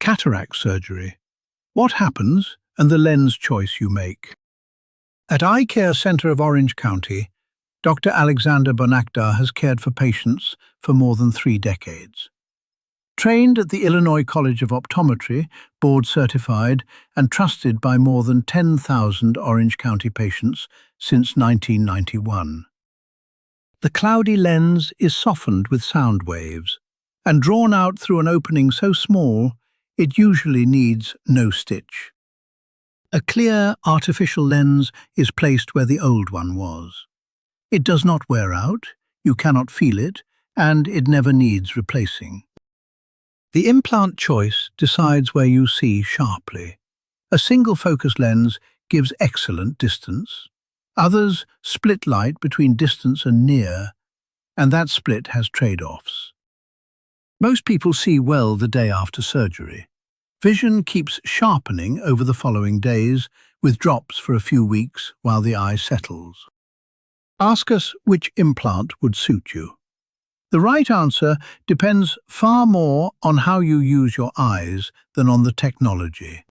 Cataract surgery. What happens and the lens choice you make. At Eyecare Centre of Orange County, Dr. Alexander Bonakdar has cared for patients for more than 3 decades. Trained at the Illinois College of Optometry, board certified and trusted by more than 10,000 Orange County patients since 1991. The cloudy lens is softened with sound waves and drawn out through an opening so small it usually needs no stitch. A clear, artificial lens is placed where the old one was. It does not wear out, you cannot feel it, and it never needs replacing. The implant choice decides where you see sharply. A single-focus lens gives excellent distance. Others split light between distance and near, and that split has trade-offs. Most people see well the day after surgery. Vision keeps sharpening over the following days, with drops for a few weeks while the eye settles. Ask us which implant would suit you. The right answer depends far more on how you use your eyes than on the technology.